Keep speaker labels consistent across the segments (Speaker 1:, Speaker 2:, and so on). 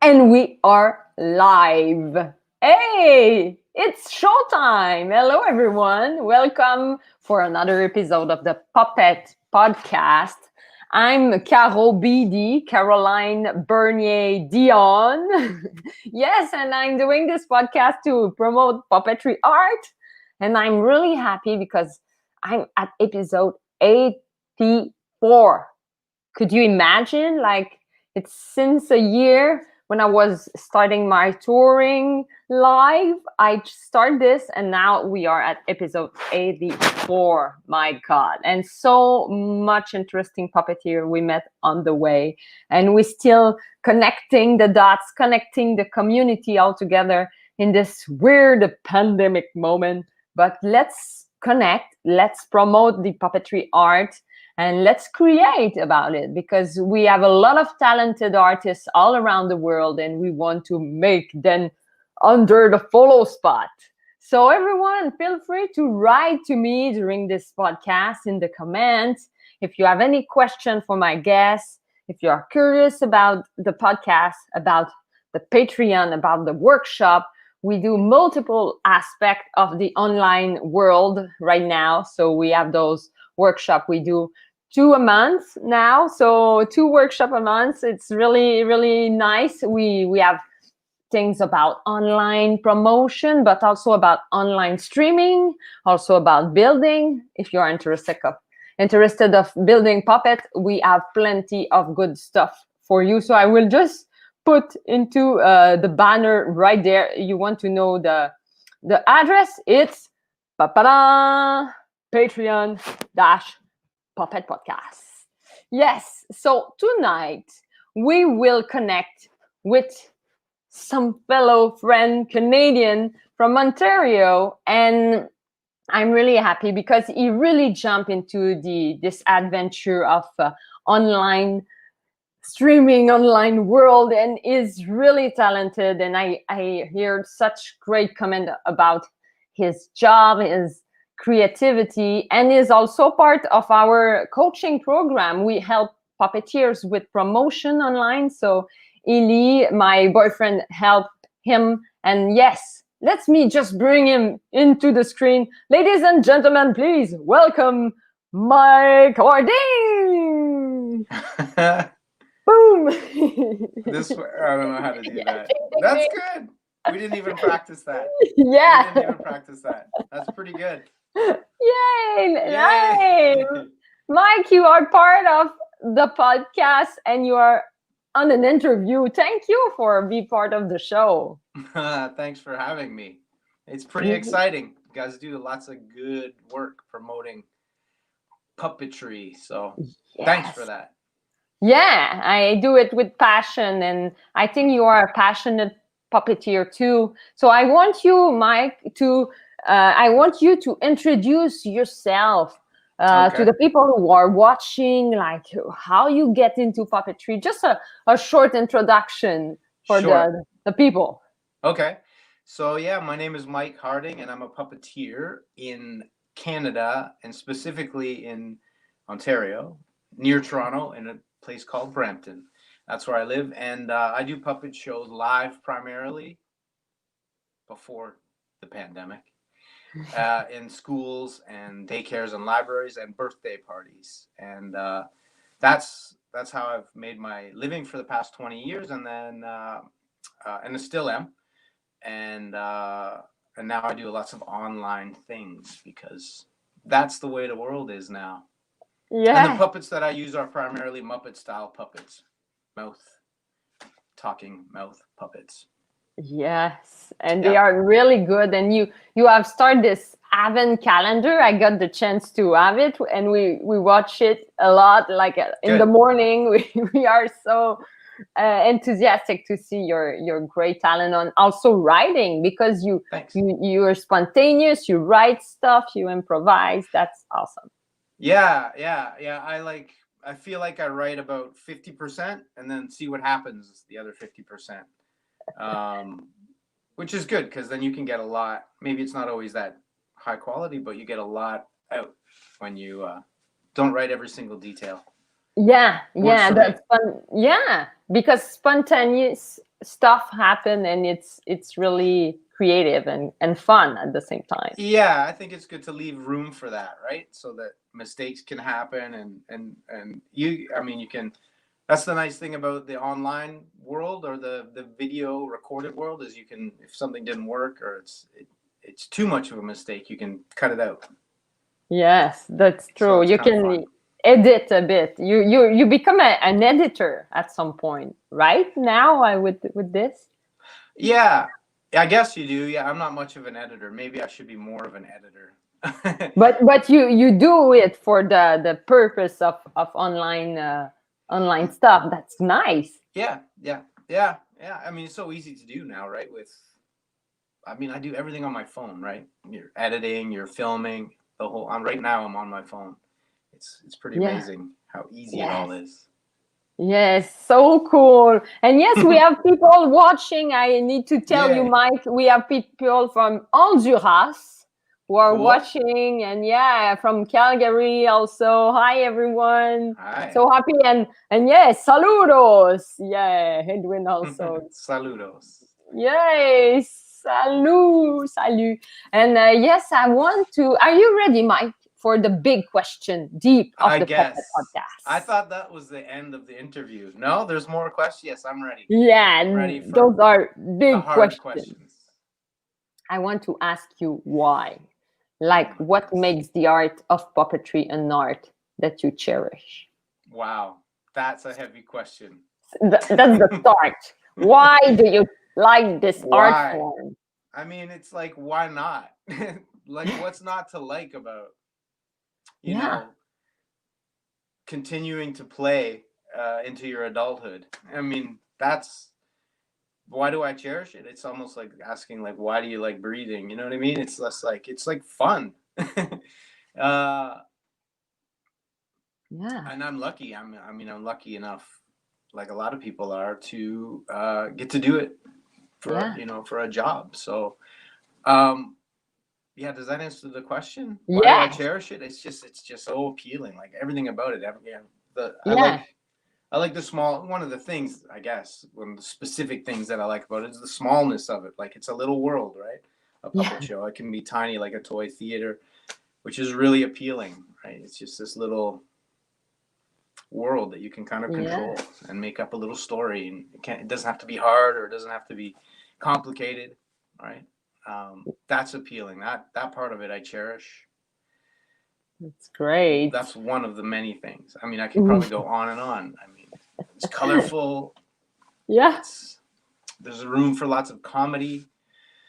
Speaker 1: And we are live. Hey, it's showtime. Hello, everyone. Welcome for another episode of the Puppet Podcast. I'm Caro BD, Caroline Bernier-Dionne. Yes, and I'm doing this podcast to promote puppetry art. And I'm really happy because I'm at episode 84. Could you imagine? Like, it's since a year when I was starting my touring live. I started this, and now we are at episode 84. My God. And so much interesting puppeteer we met on the way. And we're still connecting the dots, connecting the community all together in this weird pandemic moment. But let's connect, let's promote the puppetry art, and let's create about it, because we have a lot of talented artists all around the world and we want to make them under the follow spot. So everyone, feel free to write to me during this podcast in the comments. If you have any question for my guests, if you are curious about the podcast, about the Patreon, about the workshop, we do multiple aspects of the online world right now. So we have those workshop. We do 2 a month now, so 2 workshop a month. It's really nice. We have things about online promotion, but also about online streaming, also about building. If you are interested of building puppet, we have plenty of good stuff for you. So I will just put into the banner right there. You want to know the address? It's Patreon Puppet Podcast. Yes, so tonight we will connect with some fellow friend Canadian from Ontario, and I'm really happy because he really jumped into this adventure of online streaming, online world, and is really talented. And I heard such great comment about his job, his creativity, and is also part of our coaching program. We help puppeteers with promotion online. So Eli, my boyfriend, helped him. And yes, let me just bring him into the screen. Ladies and gentlemen, please welcome Mike Harding. Boom.
Speaker 2: This I don't know how to do that. That's good. We didn't even practice that.
Speaker 1: Yeah.
Speaker 2: We didn't even practice that. That's pretty good.
Speaker 1: Yay! Nice. Mike, you are part of the podcast and you are on an interview. Thank you for being part of the show.
Speaker 2: Thanks for having me. It's pretty exciting. You guys do lots of good work promoting puppetry. So Thanks for that.
Speaker 1: Yeah, I do it with passion, and I think you are a passionate puppeteer too. So I want you, Mike, to introduce yourself to the people who are watching, like how you get into puppetry. Just a short introduction for the people.
Speaker 2: Okay. So yeah, my name is Mike Harding, and I'm a puppeteer in Canada, and specifically in Ontario, near Toronto, in a place called Brampton. That's where I live, and I do puppet shows live primarily before the pandemic in schools and daycares and libraries and birthday parties, and that's how I've made my living for the past 20 years, and then and I still am, and now I do lots of online things because that's the way the world is now. Yeah. And the puppets that I use are primarily Muppet style puppets, talking mouth puppets.
Speaker 1: Yes, and they are really good. And you have started this Advent calendar. I got the chance to have it, and we watch it a lot. Like in the morning, we are so enthusiastic to see your great talent on also writing, because you are spontaneous. You write stuff, you improvise. That's awesome.
Speaker 2: Yeah. I feel like I write about 50% and then see what happens the other 50%, which is good because then you can get a lot. Maybe it's not always that high quality, but you get a lot out when you don't write every single detail.
Speaker 1: Yeah, that's fun. Yeah, because stuff happen, and it's really creative and fun at the same time.
Speaker 2: Yeah, I think it's good to leave room for that, right? So that mistakes can happen, and you, I mean, you can. That's the nice thing about the online world or the video recorded world is you can, if something didn't work or it's too much of a mistake, you can cut it out.
Speaker 1: Yes, that's
Speaker 2: So
Speaker 1: true.
Speaker 2: it's
Speaker 1: You
Speaker 2: kind of
Speaker 1: can
Speaker 2: fun.
Speaker 1: edit a bit. You become an editor at some point, right? Now I with this.
Speaker 2: Yeah, I guess you do. Yeah, I'm not much of an editor. Maybe I should be more of an editor.
Speaker 1: But you do it for the purpose of online stuff. That's nice.
Speaker 2: Yeah. I mean, it's so easy to do now, right? I mean, I do everything on my phone, right? You're editing, you're filming, the whole. Right now, I'm on my phone. It's pretty
Speaker 1: Yeah.
Speaker 2: amazing how easy it
Speaker 1: Yes.
Speaker 2: all is.
Speaker 1: Yes, so cool. And yes, we have people watching. I need to tell you,
Speaker 2: Yay.
Speaker 1: Mike, we have people from Honduras who are
Speaker 2: Cool.
Speaker 1: watching, and yeah, from Calgary also. Hi, everyone.
Speaker 2: Hi.
Speaker 1: So happy, and yes, saludos. Yeah, Edwin also.
Speaker 2: Saludos.
Speaker 1: Yay, salut. And yes, I want to. Are you ready, Mike, for the big question, deep of
Speaker 2: I
Speaker 1: the
Speaker 2: guess.
Speaker 1: Puppet Podcast?
Speaker 2: I thought that was the end of the interview. No, there's more questions. Yes, I'm ready.
Speaker 1: Yeah,
Speaker 2: Ready for
Speaker 1: those are big
Speaker 2: the hard
Speaker 1: questions. I want to ask you why. Like, what makes the art of puppetry an art that you cherish?
Speaker 2: Wow, that's a heavy question.
Speaker 1: That's the start. Why do you like this art
Speaker 2: Why?
Speaker 1: form?
Speaker 2: I mean, it's like, why not? Like, what's not to like about, you know, continuing to play into your adulthood? I mean, why do I cherish it? It's almost like asking, like, why do you like breathing? You know what I mean? It's less like, it's like fun.
Speaker 1: Yeah.
Speaker 2: And I'm lucky. I'm lucky enough, like a lot of people are, to get to do it for for a job. So, yeah. Does that answer the question? Why do I cherish it? It's just so appealing. Like everything about it. I like the small. One of the things, I guess, one of the specific things that I like about it is the smallness of it. Like it's a little world, right? A puppet show. It can be tiny, like a toy theater, which is really appealing, right? It's just this little world that you can kind of control and make up a little story, and it doesn't have to be hard or it doesn't have to be complicated, right? That's appealing. That part of it I cherish.
Speaker 1: That's great.
Speaker 2: That's one of the many things. I mean, I could probably go on and on. I mean, it's colorful.
Speaker 1: Yes.
Speaker 2: There's a room for lots of comedy.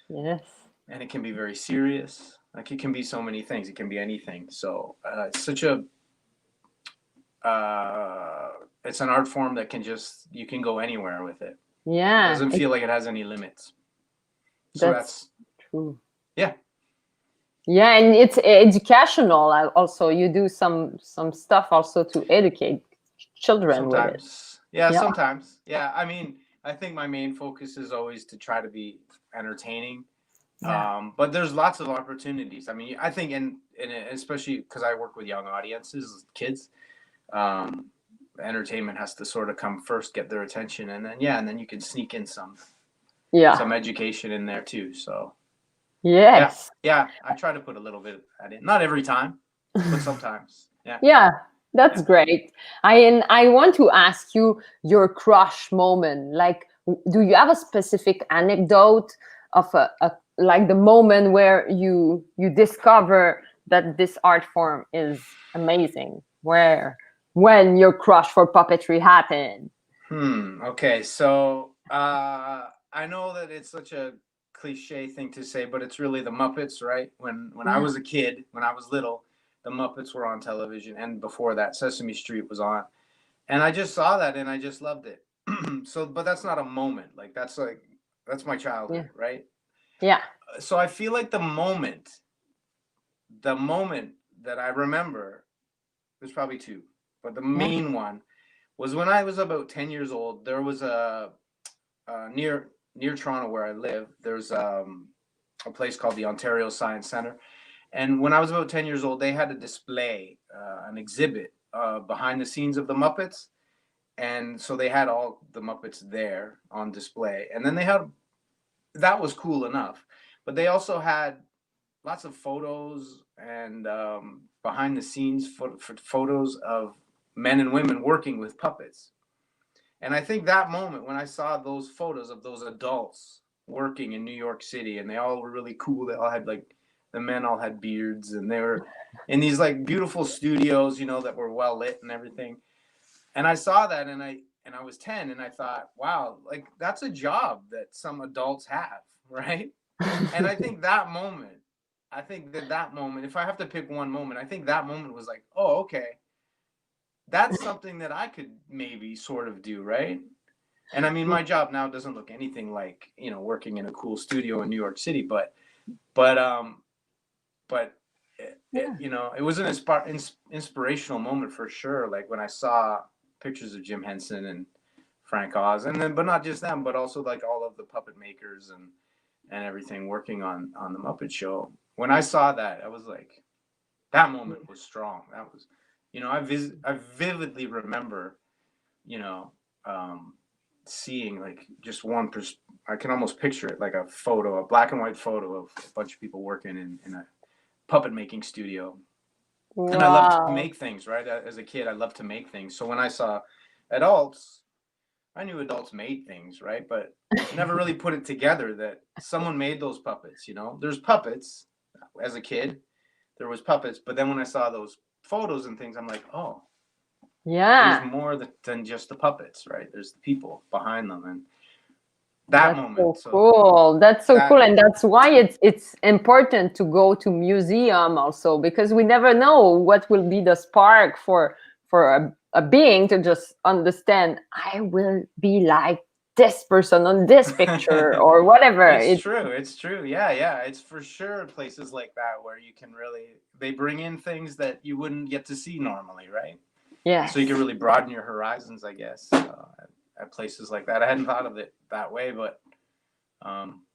Speaker 1: Yes.
Speaker 2: And it can be very serious. Like it can be so many things. It can be anything. So it's such a it's an art form that you can go anywhere with it.
Speaker 1: Yeah.
Speaker 2: It doesn't feel like it has any limits. So that's
Speaker 1: true.
Speaker 2: Yeah.
Speaker 1: Yeah, and it's educational. Also, you do some stuff also to educate children
Speaker 2: sometimes.
Speaker 1: with it.
Speaker 2: Yeah, sometimes. Yeah, I mean, I think my main focus is always to try to be entertaining. But there's lots of opportunities. I mean, I think, and especially because I work with young audiences, kids, entertainment has to sort of come first, get their attention, and then you can sneak in some education in there too. So
Speaker 1: yes,
Speaker 2: yeah, I try to put a little bit of that in. Not every time, but sometimes.
Speaker 1: Yeah, that's great. I want to ask you your crush moment. Like, do you have a specific anecdote of like the moment where you discover that this art form is amazing? When your crush for puppetry happened?
Speaker 2: Okay, so I know that it's such a cliche thing to say, but it's really the Muppets, right? When I was a kid, when I was little, the Muppets were on television, and before that, Sesame Street was on, and I just saw that and I just loved it. So, but that's not a moment. Like that's my childhood, right?
Speaker 1: Yeah.
Speaker 2: So I feel like the moment that I remember, there's probably two, but the main one was when I was about 10 years old. There was a near Toronto where I live. There's a place called the Ontario Science Centre, and when I was about 10 years old, they had a display, an exhibit behind the scenes of the Muppets, And so they had all the Muppets there on display. And then that was cool enough. But they also had lots of photos and behind the scenes photos of men and women working with puppets. And I think that moment when I saw those photos of those adults working in New York City, and they all were really cool. They all had the men all had beards, and they were in these beautiful studios, that were well lit and everything. And I saw that, and I was 10, and I thought, wow, that's a job that some adults have, right? And I think that moment, if I have to pick one moment, I think that moment was like, oh, okay, that's something that I could maybe sort of do, right? And I mean, my job now doesn't look anything like, working in a cool studio in New York City, but it was an inspirational moment for sure. Like when I saw pictures of Jim Henson and Frank Oz, and then, but not just them, but also all of the puppet makers and everything working on the Muppet Show. When I saw that, I was like, that moment was strong. That was, I vividly remember, seeing just I can almost picture it, like a black and white photo of a bunch of people working in a puppet making studio. Wow. And I love to make things, right? As a kid, I loved to make things. So when I saw adults, I knew adults made things, right? But never really put it together that someone made those puppets, There's puppets. As a kid, there was puppets. But then when I saw those photos and things, I'm like, oh, yeah, there's more than just the puppets, right? There's the people behind them. And that moment.
Speaker 1: So cool. That's so cool. And that's why it's important to go to museum also, because we never know what will be the spark for a being to just understand, I will be like this person on this picture or whatever.
Speaker 2: It's true. Yeah. It's for sure places like that where you can they bring in things that you wouldn't get to see normally, right? Yeah. So you can really broaden your horizons, I guess, at places like that. I hadn't thought of it that way, but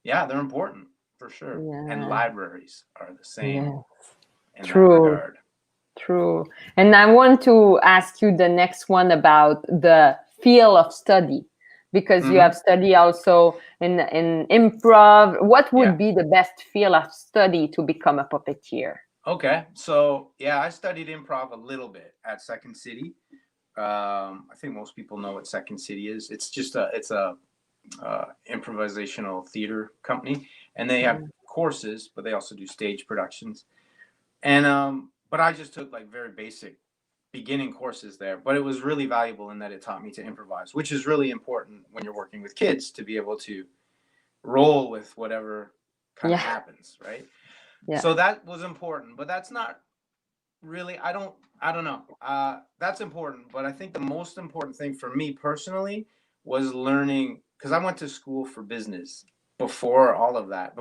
Speaker 2: yeah, they're important for sure. Yeah. And libraries are the same. Yes. In that regard.
Speaker 1: True. And I want to ask you the next one about the field of study, because you have studied also in improv. What would be the best field of study to become a puppeteer?
Speaker 2: Okay, so I studied improv a little bit at Second City. I think most people know what Second City is. It's just it's a improvisational theater company, and they have courses, but they also do stage productions. And but I just took very basic beginning courses there, but it was really valuable in that it taught me to improvise, which is really important when you're working with kids, to be able to roll with whatever kind of happens, right? Yeah. So that was important, but that's not really, I don't know. That's important, but I think the most important thing for me personally was learning, because I went to school for business before all of that,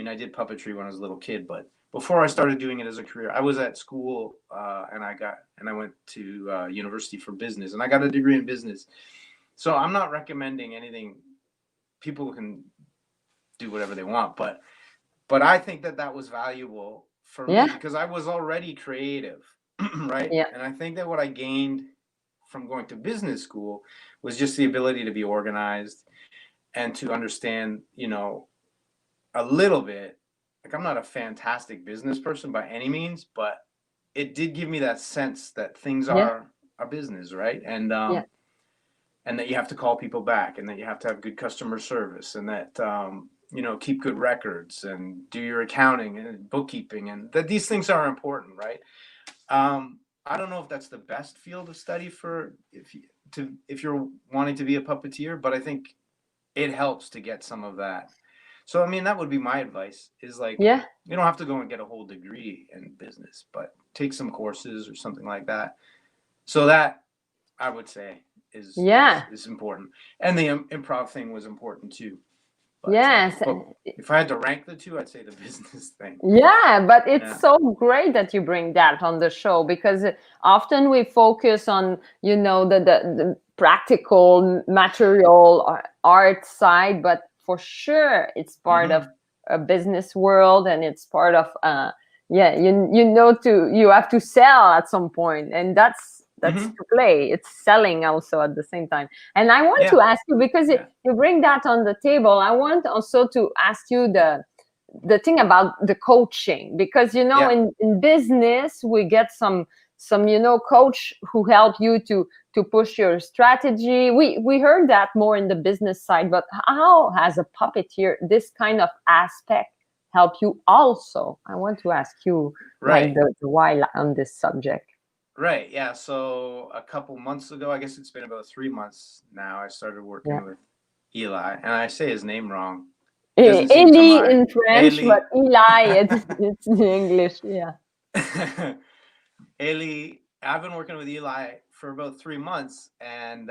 Speaker 2: I did puppetry when I was a little kid, but before I started doing it as a career, I was at school and I went to university for business, and I got a degree in business. So I'm not recommending anything. People can do whatever they want, but I think that was valuable for me because I was already creative, right? Yeah. And I think that what I gained from going to business school was just the ability to be organized and to understand, a little bit. I'm not a fantastic business person by any means, but it did give me that sense that things are a business, right? And and that you have to call people back, and that you have to have good customer service, and that keep good records and do your accounting and bookkeeping, and that these things are important, right? I don't know if that's the best field of study for if you're wanting to be a puppeteer, but I think it helps to get some of that. So, that would be my advice, is you don't have to go and get a whole degree in business, but take some courses or something like that. So that, I would say, is important. And the improv thing was important too. But, but if I had to rank the two, I'd say the business thing.
Speaker 1: Yeah, but it's so great that you bring that on the show, because often we focus on, the practical material art side, but for sure it's part of a business world, and it's part of you have to sell at some point, and that's that's
Speaker 2: Mhm.
Speaker 1: to play. It's selling also at the same time. And I want
Speaker 2: Yeah.
Speaker 1: to ask you, because
Speaker 2: Yeah.
Speaker 1: you bring that on the table, I want also to ask you the thing about the coaching, because
Speaker 2: Yeah.
Speaker 1: in business we get some coach who help you to push your strategy. We heard that more in the business side, but how, as a puppeteer, this kind of aspect help you also? I want to ask you, like,
Speaker 2: Right.
Speaker 1: the why on this subject.
Speaker 2: Right. Yeah. So a couple months ago, I guess it's been about 3 months now, I started
Speaker 1: Yeah.
Speaker 2: working with Eli, and I say his name wrong. It doesn't seem to
Speaker 1: Eli
Speaker 2: mind.
Speaker 1: in French,
Speaker 2: Eli.
Speaker 1: but Eli, it's in English. Yeah.
Speaker 2: Eli, I've been working with Eli for about 3 months, and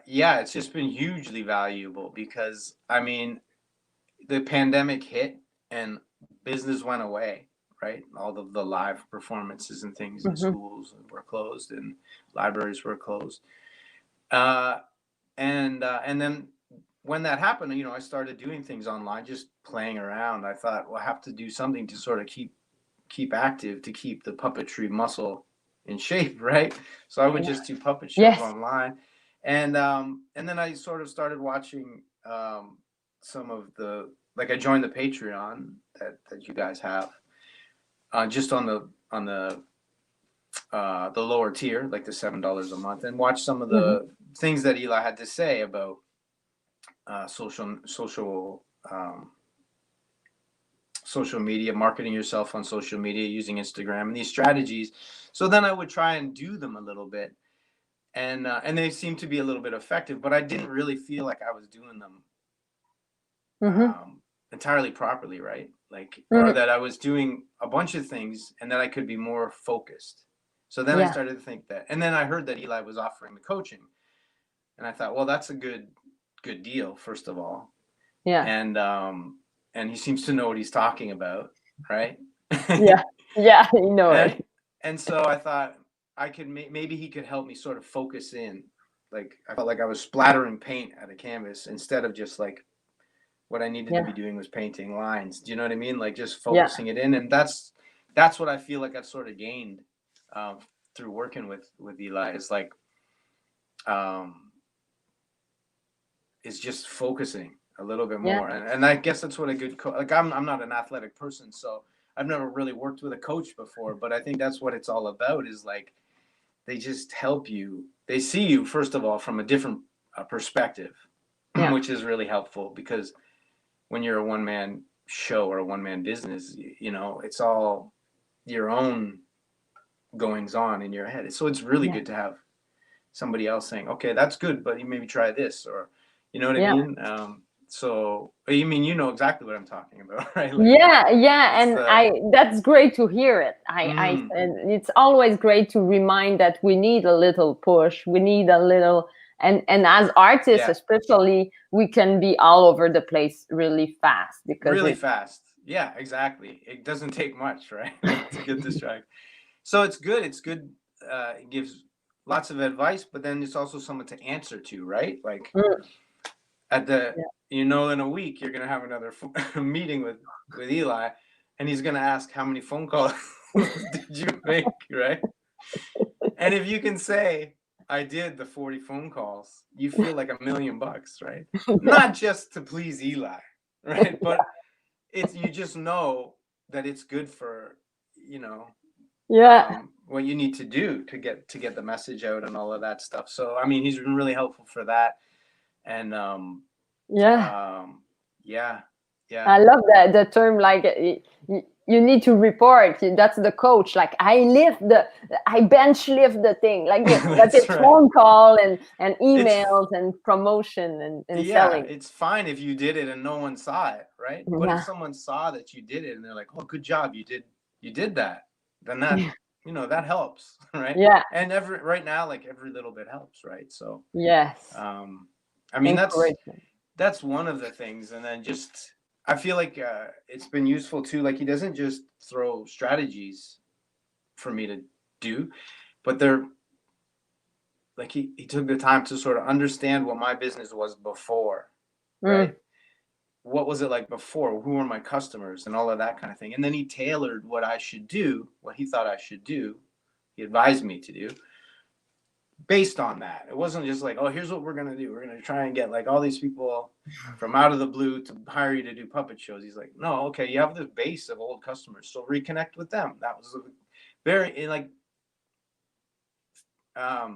Speaker 2: yeah, it's just been hugely valuable because I mean, the pandemic hit and business went away, right? All the live performances and things in
Speaker 1: Hmm.
Speaker 2: schools were closed and libraries were closed. Uh, and then when that happened, I started doing things online, just playing around. I thought, well, I have to do something to sort of keep active, to keep the puppetry muscle in shape, right? So I would just do puppet shows
Speaker 1: Yes.
Speaker 2: online, and then I sort of started watching some of the, like, I joined the Patreon that you guys have, just on the lower tier, like the $7 a month, and watch some of
Speaker 1: Hmm.
Speaker 2: the things that Eli had to say about social media, marketing yourself on social media using Instagram and these strategies. So then I would try and do them a little bit, and they seem to be a little bit effective, but I didn't really feel like I was doing them
Speaker 1: Hmm.
Speaker 2: entirely properly, right? Like, or
Speaker 1: Hmm.
Speaker 2: that I was doing a bunch of things and that I could be more focused. So then I
Speaker 1: Yeah.
Speaker 2: started to think that, and then I heard that Eli was offering the coaching, and I thought, well, that's a good deal, first of all,
Speaker 1: Yeah.
Speaker 2: and he seems to know what he's talking about, right?
Speaker 1: Yeah. Yeah. You know
Speaker 2: and
Speaker 1: it.
Speaker 2: and so I thought I could maybe he could help me sort of focus in. Like, I felt like I was splattering paint at a canvas instead of just like what I needed to
Speaker 1: Yeah.
Speaker 2: be doing was painting lines. Do you know what I mean? Like, just
Speaker 1: Yeah.
Speaker 2: focusing it in, and that's what I feel like I've sort of gained through working with Eli. Is like, um, is just focusing a little bit
Speaker 1: Yeah.
Speaker 2: more, and I guess that's what a good like. I'm not an athletic person, so I've never really worked with a coach before, but I think that's what it's all about. Is like, they just help you. They see you, first of all, from a different perspective,
Speaker 1: Yeah.
Speaker 2: which is really helpful because when you're a one man show or a one man business, it's all your own goings on in your head. So it's really
Speaker 1: Yeah.
Speaker 2: good to have somebody else saying, okay, that's good, but you maybe try this, or you know what I
Speaker 1: Yeah.
Speaker 2: mean? So you mean, exactly what I'm talking about, right? Like,
Speaker 1: Yeah, yeah,
Speaker 2: it's
Speaker 1: and I that's great to hear it.
Speaker 2: mm,
Speaker 1: And it's always great to remind that we need a little push. We need a little, and as artists,
Speaker 2: yeah,
Speaker 1: especially, we can be all over the place really fast because
Speaker 2: really
Speaker 1: it.
Speaker 2: fast. Yeah, exactly. It doesn't take much, right? To get distracted. So it's good. It's good. It gives lots of advice, but then it's also someone to answer to, right? Like,
Speaker 1: Mm,
Speaker 2: at the
Speaker 1: yeah.
Speaker 2: in a week you're gonna have another meeting with Eli, and he's gonna ask how many phone calls did you make, right? And if you can say, I did the 40 phone calls, you feel like $1 million, right? Not just to please Eli, right? But it's, you just know that it's good for, you know
Speaker 1: Yeah,
Speaker 2: what you need to do to get the message out and all of that stuff. So I mean, he's been really helpful for that, and
Speaker 1: yeah.
Speaker 2: Um, yeah, yeah,
Speaker 1: I love that the term, like, you need to report. That's the coach. Like, I bench lift the thing. Like, but
Speaker 2: that's
Speaker 1: it's
Speaker 2: right.
Speaker 1: phone call and
Speaker 2: It's
Speaker 1: emails and promotion and
Speaker 2: Yeah,
Speaker 1: selling.
Speaker 2: it's fine if you did it and no one saw it, right? But if
Speaker 1: Yeah,
Speaker 2: someone saw that you did it and they're like, "Oh, good job, you did that," then that helps, right?
Speaker 1: yeah,
Speaker 2: And every right now, like, every little bit helps, right? So,
Speaker 1: yes.
Speaker 2: um, I mean,
Speaker 1: Encouragement.
Speaker 2: that's one of the things, and then just I feel like it's been useful too. Like, he doesn't just throw strategies for me to do, but they're like, he took the time to sort of understand what my business was before, right?
Speaker 1: Mm,
Speaker 2: What was it like before? Who were my customers and all of that kind of thing? And then he tailored what I should do, what he thought I should do, he advised me to do based on that. It wasn't just like, oh, here's what we're going to do. We're going to try and get like all these people from out of the blue to hire you to do puppet shows. He's like, no, okay, you have this base of old customers, so reconnect with them. That was very like, I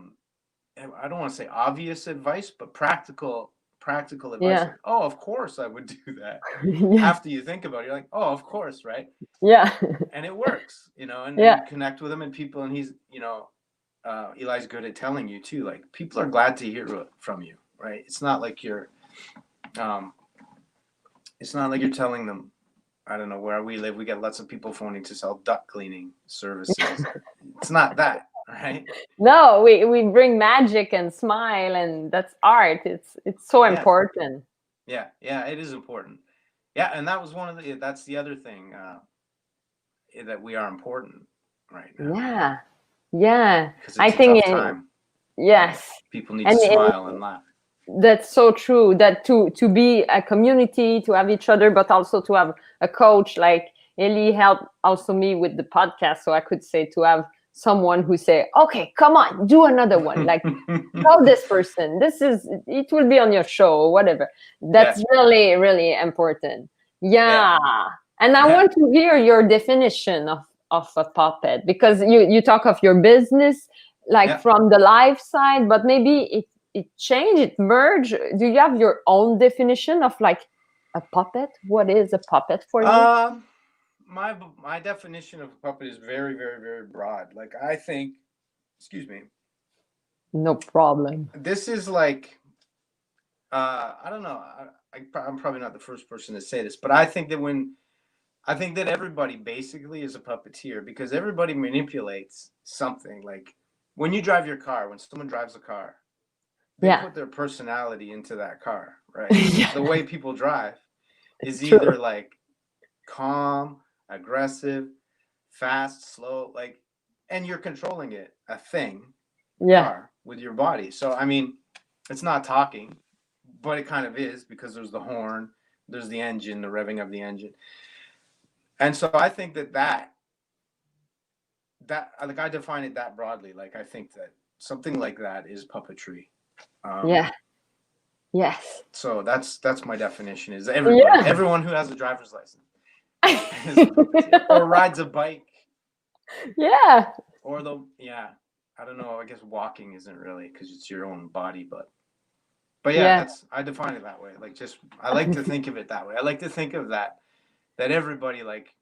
Speaker 2: don't want to say obvious advice, but practical advice.
Speaker 1: Yeah.
Speaker 2: Like, oh, of course I would do that.
Speaker 1: Yeah.
Speaker 2: After you think about it, you're like, oh, of course, right?
Speaker 1: Yeah.
Speaker 2: And it works, you know, and
Speaker 1: Yeah.
Speaker 2: you connect with them and people, and he's, you know, Eli's good at telling you too, like people are glad to hear from you, right? It's not like you're telling them, I don't know, where we live, we get lots of people phoning to sell duct cleaning services. It's not that, right?
Speaker 1: No, we bring magic and smile, and that's art. It's so important.
Speaker 2: Yeah, it is important. Yeah, and that was that's the other thing, that we are important right now.
Speaker 1: Yeah.
Speaker 2: I think time.
Speaker 1: Yes.
Speaker 2: People need to smile and laugh.
Speaker 1: That's so true. That to be a community, to have each other, but also to have a coach like Eli helped also me with the podcast, so I could say to have someone who say, okay, come on, do another one. Like, tell this person, it will be on your show or whatever. That's really, really important. Yeah. And I want to hear your definition of a puppet, because you talk of your business, like from the live side, but maybe it changed, it merged. Do you have your own definition of like a puppet? What is a puppet for you?
Speaker 2: My definition of a puppet is very, very, very broad. Like, I think, excuse me.
Speaker 1: No problem.
Speaker 2: This is like, I don't know. I'm probably not the first person to say this, but I think that everybody basically is a puppeteer, because everybody manipulates something. Like when you drive your car, when someone drives a car, they put their personality into that car, right? The way people drive is either like calm, aggressive, fast, slow, like, and you're controlling it, a car with your body. So, I mean, it's not talking, but it kind of is, because there's the horn, there's the engine, the revving of the engine. And so I think that like, I define it that broadly. Like, I think that something like that is puppetry.
Speaker 1: Yes.
Speaker 2: So that's my definition, is everyone who has a driver's license or rides a bike. Or I don't know, I guess walking isn't really, because it's your own body, but I define it that way. Like, just, I like to think of it that way. I like to think of that everybody like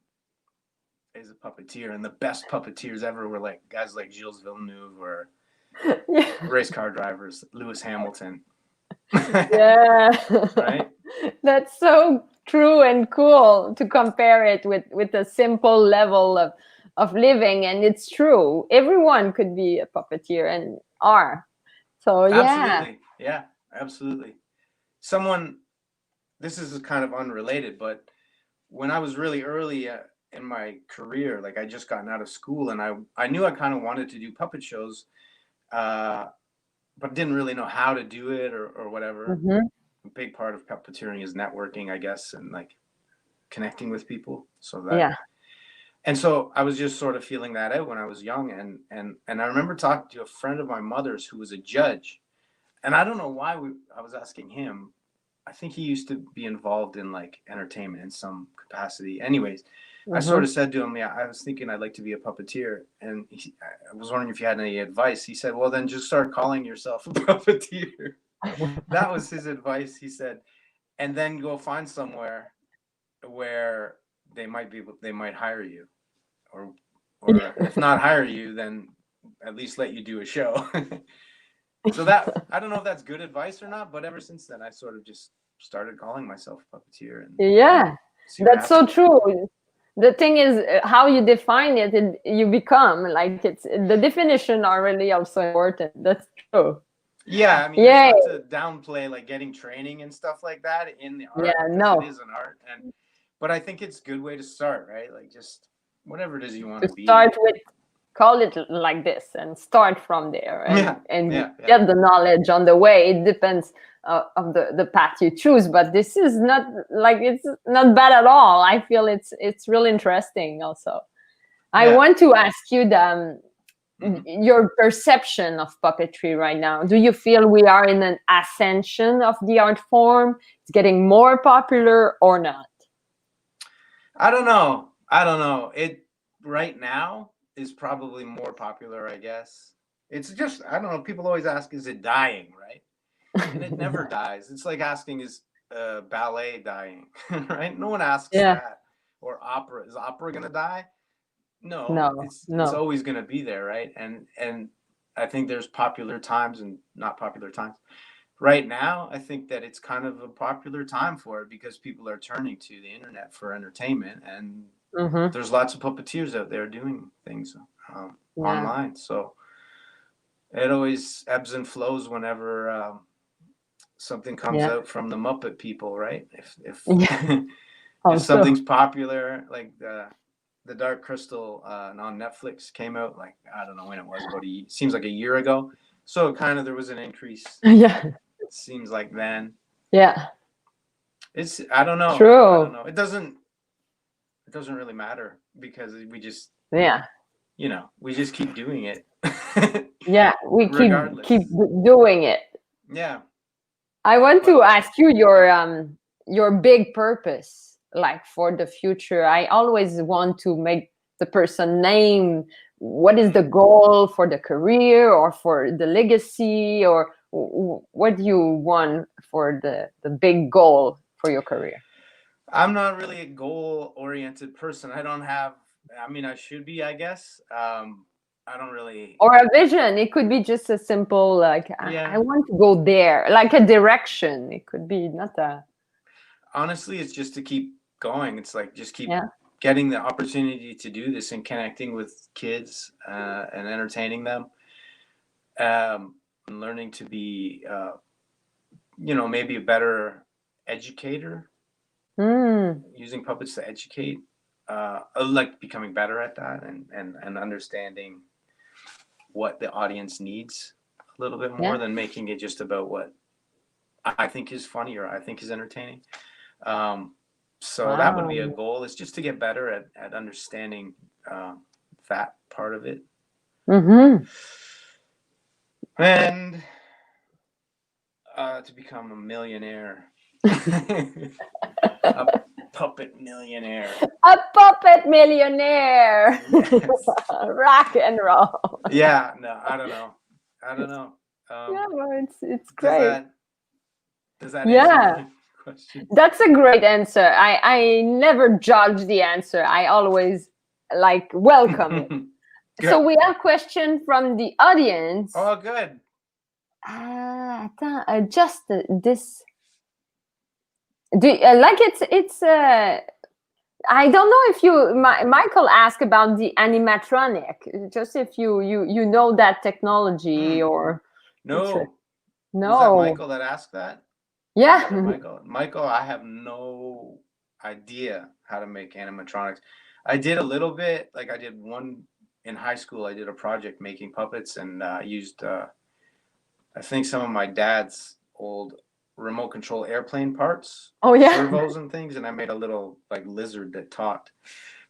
Speaker 2: is a puppeteer, and the best puppeteers ever were like guys like Gilles Villeneuve, or race car drivers, Lewis Hamilton. Right?
Speaker 1: That's so true and cool to compare it with a simple level of living. And it's true, everyone could be a puppeteer and are. So
Speaker 2: absolutely. This is kind of unrelated, but when I was really early in my career, like, I just gotten out of school, and I knew I kind of wanted to do puppet shows, but didn't really know how to do it or whatever. A big part of puppeteering is networking, I guess, and like connecting with people. So and so I was just sort of feeling that out when I was young, and I remember talking to a friend of my mother's who was a judge, and I don't know why I was asking him. I think he used to be involved in like entertainment in some capacity. Anyways, I sort of said to him, I was thinking I'd like to be a puppeteer. And I was wondering if you had any advice. He said, well, then just start calling yourself a puppeteer. That was his advice. He said, and then go find somewhere where they might hire you, or if not hire you, then at least let you do a show. So that, I don't know if that's good advice or not, but ever since then, I sort of just started calling myself a puppeteer. And
Speaker 1: that's so true. The thing is, how you define it, you become, like, it's the definition are really also important. That's true.
Speaker 2: Yeah, I mean, it's not to downplay like getting training and stuff like that in the art. It is an art, but I think it's a good way to start, right? Like, just whatever it is you want to be.
Speaker 1: Start with, call it like this, and start from there, and get the knowledge on the way. It depends of the path you choose, but this is not like, it's not bad at all. I feel it's really interesting. Also, I want to ask you your perception of puppetry right now? Do you feel we are in an ascension of the art form? It's getting more popular or not?
Speaker 2: I don't know. It right now is probably more popular, I guess. It's just, I don't know. People always ask, is it dying, right? And it never dies. It's like asking, is ballet dying, right? No one asks that. Or opera. Is opera going to die? No, it's always going to be there, right? And I think there's popular times and not popular times. Right now, I think that it's kind of a popular time for it because people are turning to the internet for entertainment, and there's lots of puppeteers out there doing things online. So it always ebbs and flows whenever something comes out from the Muppet people, right? If if something's popular, like the Dark Crystal on Netflix came out, like I don't know when it was, but seems like a year ago. So kind of there was an increase.
Speaker 1: Yeah.
Speaker 2: It seems like then.
Speaker 1: Yeah.
Speaker 2: It's I don't know.
Speaker 1: True.
Speaker 2: I don't know. It doesn't really matter because we just we just keep doing it.
Speaker 1: Yeah, we keep doing it.
Speaker 2: Yeah.
Speaker 1: I want to ask you your big purpose, like for the future. I always want to make the person name what is the goal for the career or for the legacy, or what do you want for the big goal for your career?
Speaker 2: I'm not really a goal-oriented person. I don't have, I mean, I should be, I guess. I don't really.
Speaker 1: Or a vision. It could be just a simple, like, I want to go there, like a direction. It could be not a.
Speaker 2: Honestly, it's just to keep going. It's like just keep getting the opportunity to do this and connecting with kids and entertaining them, and learning to be, maybe a better educator. Using puppets to educate, like becoming better at that and understanding what the audience needs a little bit more than making it just about what I think is funny or I think is entertaining. So that would be a goal, is just to get better at understanding that part of it. And to become a millionaire. A puppet millionaire.
Speaker 1: A puppet millionaire. Yes. Rock and roll.
Speaker 2: Yeah, no, I don't know.
Speaker 1: Well, it's great.
Speaker 2: Does that answer your question?
Speaker 1: That's a great answer. I never judge the answer. I always welcome it. So we have a question from the audience.
Speaker 2: Oh, good.
Speaker 1: Just this. It's I don't know if Michael asked about the animatronic, just if you know that technology or
Speaker 2: no.
Speaker 1: Was
Speaker 2: that Michael that asked that?
Speaker 1: Yeah.
Speaker 2: Michael, I have no idea how to make animatronics. I did a little bit, like I did one in high school. I did a project making puppets and used I think some of my dad's old remote control airplane parts, servos and things, and I made a little lizard that talked.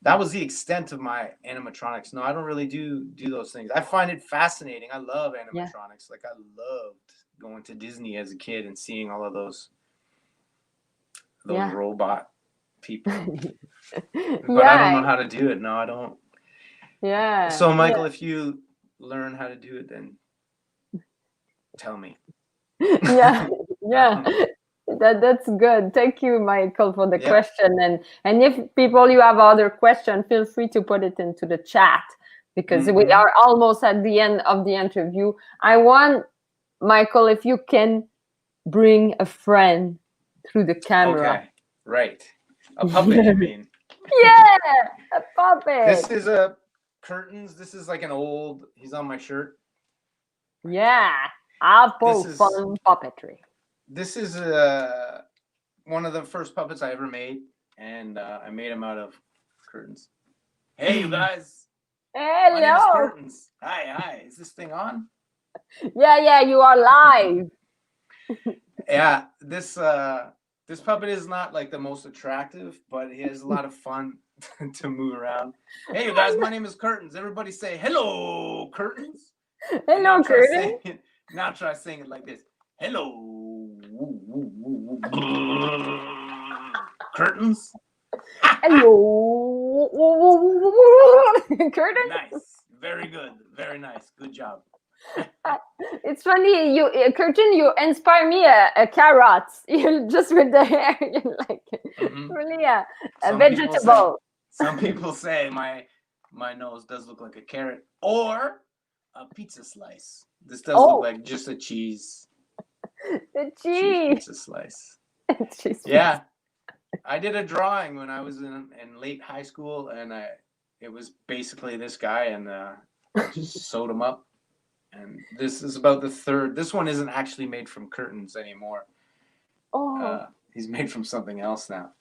Speaker 2: That was the extent of my animatronics. No, I don't really do those things. I find it fascinating. I love animatronics. Like I loved going to Disney as a kid and seeing all of those robot people. But I don't know how to do it. No, I don't.
Speaker 1: Yeah.
Speaker 2: So Michael, if you learn how to do it, then tell me.
Speaker 1: Yeah. That's good. Thank you, Michael, for the question. And if people, you have other questions, feel free to put it into the chat, because we are almost at the end of the interview. I want, Michael, if you can bring a friend through the camera.
Speaker 2: Okay, right. A puppet, you mean?
Speaker 1: Yeah, a puppet.
Speaker 2: This is a curtains. This is like an old, he's on my shirt.
Speaker 1: Yeah. Applefun Puppetry.
Speaker 2: This is one of the first puppets I ever made, and I made them out of curtains. Hey, you guys.
Speaker 1: Hello.
Speaker 2: My name is Curtains. Hi. Is this thing on?
Speaker 1: Yeah, you are live.
Speaker 2: Yeah, this puppet is not like the most attractive, but he has a lot of fun to move around. Hey, you guys, my name is Curtains. Everybody say hello, Curtains.
Speaker 1: Hello, Curtain.
Speaker 2: Now try saying it like this. Hello, Curtains.
Speaker 1: Hello, Curtain.
Speaker 2: Nice, very good, very nice. Good job.
Speaker 1: It's funny, Curtain, you inspire me a carrot. You just with the hair, you're like really a vegetable.
Speaker 2: Some people say my nose does look like a carrot or a pizza slice. This does look like just a cheese.
Speaker 1: The
Speaker 2: cheese pizza slice.
Speaker 1: Cheese
Speaker 2: yeah, I did a drawing when I was in late high school, and it was basically this guy, and I just sewed him up. And this is about the third. This one isn't actually made from curtains anymore. He's made from something else now.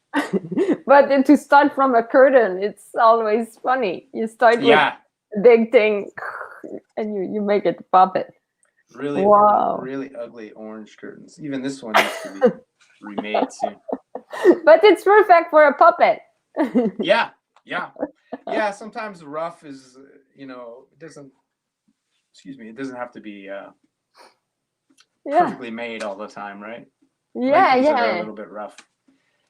Speaker 1: But then to start from a curtain, it's always funny. You start with a big thing, and you make it a puppet.
Speaker 2: Really, really ugly orange curtains. Even this one needs to be remade soon.
Speaker 1: But it's perfect for a puppet.
Speaker 2: yeah. Sometimes rough is, it doesn't. Excuse me. It doesn't have to be perfectly made all the time, right?
Speaker 1: Yeah.
Speaker 2: A little bit rough.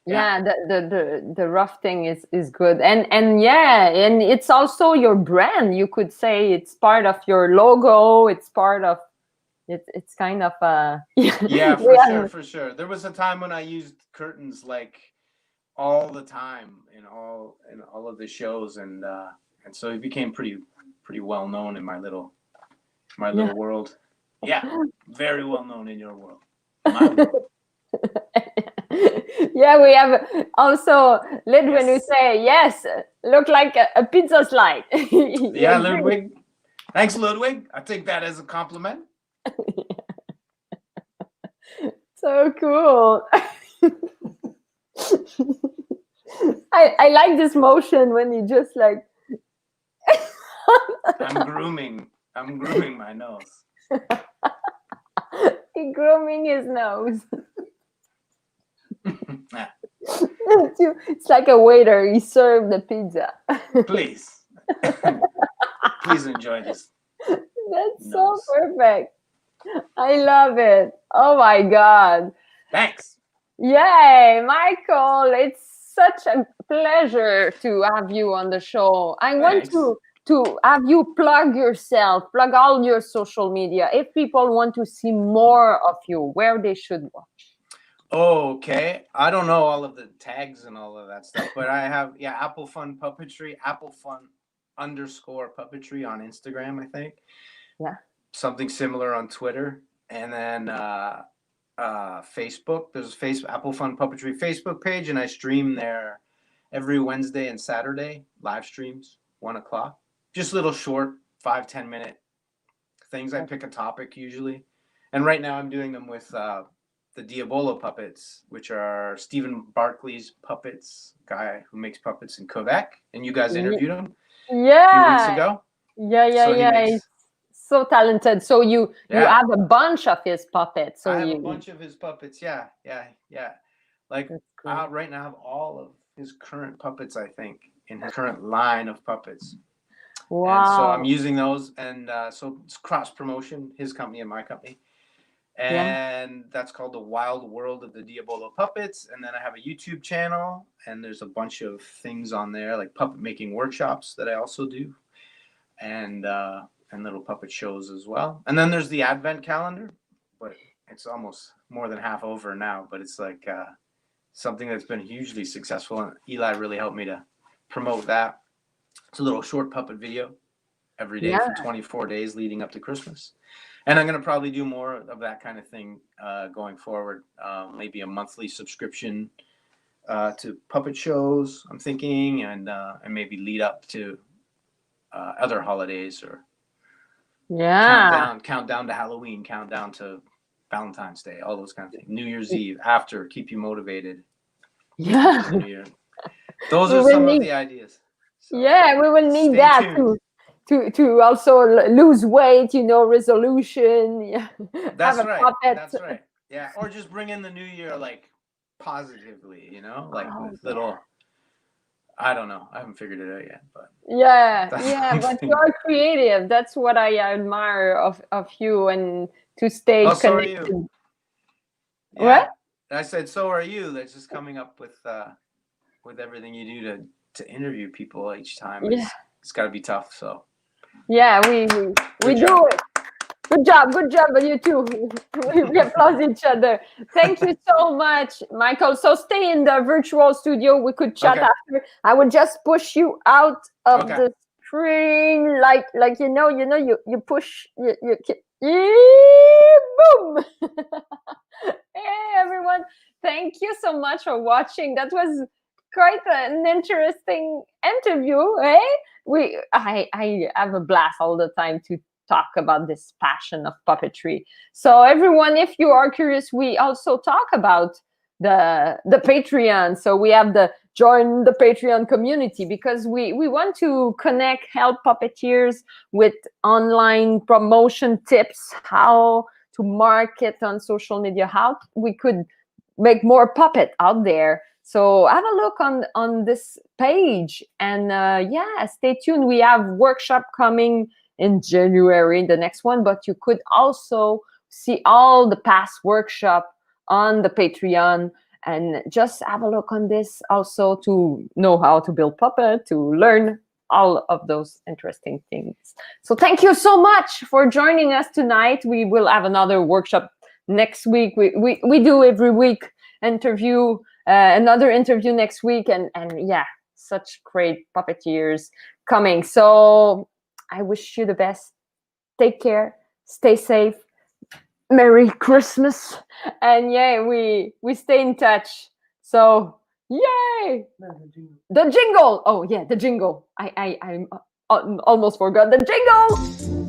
Speaker 1: Yeah, the rough thing is good, and it's also your brand. You could say it's part of your logo. It's part of it's kind of
Speaker 2: for sure. There was a time when I used curtains like all the time in all of the shows, and so it became pretty well known in my little world. Yeah, very well known in your world. My world.
Speaker 1: Yeah, we have also Ludwig who say yes, look like a pizza slide.
Speaker 2: Yeah, Ludwig. Thanks, Ludwig. I take that as a compliment.
Speaker 1: So cool. I like this motion when you just like.
Speaker 2: I'm grooming my nose.
Speaker 1: He's grooming his nose. It's like a waiter. He served the pizza.
Speaker 2: Please enjoy this.
Speaker 1: That's so perfect. I love it. Oh my God.
Speaker 2: Thanks.
Speaker 1: Yay, Michael. It's such a pleasure to have you on the show. I want to have you plug yourself, plug all your social media. If people want to see more of you, where they should watch.
Speaker 2: Okay. I don't know all of the tags and all of that stuff, but I have, Applefun Puppetry, Applefun_Puppetry on Instagram, I think.
Speaker 1: Yeah.
Speaker 2: Something similar on Twitter. And then Facebook. There's a Applefun Puppetry Facebook page, and I stream there every Wednesday and Saturday, live streams, 1:00. Just little short 5-10 minute things. I pick a topic usually. And right now I'm doing them with the Diabolo puppets, which are Stephen Barclay's puppets, guy who makes puppets in Quebec, and you guys interviewed him a few weeks ago.
Speaker 1: He's so talented. So you have a bunch of his puppets. So
Speaker 2: I have a bunch of his puppets. Yeah. Like right now I have all of his current puppets, I think, in his current line of puppets. Wow. And so I'm using those, and so it's cross promotion, his company and my company. And that's called The Wild World of the Diabolo Puppets. And then I have a YouTube channel, and there's a bunch of things on there, like puppet making workshops that I also do, and little puppet shows as well. And then there's the Advent calendar, but it's almost more than half over now. But it's like something that's been hugely successful, and Eli really helped me to promote that. It's a little short puppet video every day for 24 days leading up to Christmas. And I'm going to probably do more of that kind of thing going forward. Maybe a monthly subscription to puppet shows, I'm thinking, and maybe lead up to other holidays, or countdown to Halloween, countdown to Valentine's Day, all those kind of things. New Year's Eve, after, keep you motivated.
Speaker 1: Yeah.
Speaker 2: Those are some of the ideas. So,
Speaker 1: we will need that too. To also lose weight, resolution.
Speaker 2: That's right. That's right. Yeah, or just bring in the new year like positively, like with little I don't know. I haven't figured it out yet, but
Speaker 1: Yeah,
Speaker 2: that's
Speaker 1: yeah,
Speaker 2: my
Speaker 1: but
Speaker 2: thing.
Speaker 1: you are creative. That's what I admire of you, and to stay
Speaker 2: Oh, so are
Speaker 1: connected.
Speaker 2: you.
Speaker 1: What?
Speaker 2: Yeah. I said, so are you. That's just coming up with everything you do to interview people each time.
Speaker 1: Yeah,
Speaker 2: It's got to be tough. So
Speaker 1: yeah, we
Speaker 2: good
Speaker 1: do
Speaker 2: job.
Speaker 1: it. Good job, and you too. We applaud each other. Thank you so much, Michael. So stay in the virtual studio. We could chat
Speaker 2: Okay.
Speaker 1: after. I would just push you out of
Speaker 2: Okay.
Speaker 1: the screen, like you push boom. Hey everyone, thank you so much for watching. That was quite an interesting interview. I have a blast all the time to talk about this passion of puppetry. So everyone, if you are curious, we also talk about the Patreon. So we have the join the Patreon community, because we want to help puppeteers with online promotion tips, how to market on social media, how we could make more puppet out there. So have a look on this page, and yeah, stay tuned. We have workshop coming in January, the next one, but you could also see all the past workshop on the Patreon, and just have a look on this also to know how to build puppet, to learn all of those interesting things. So thank you so much for joining us tonight. We will have another workshop next week. We do every week interview, another interview next week, and yeah, such great puppeteers coming. So I wish you the best. Take care, stay safe, Merry Christmas, and yeah, we stay in touch. So yay, the jingle. Oh yeah, the jingle. I almost forgot the jingle.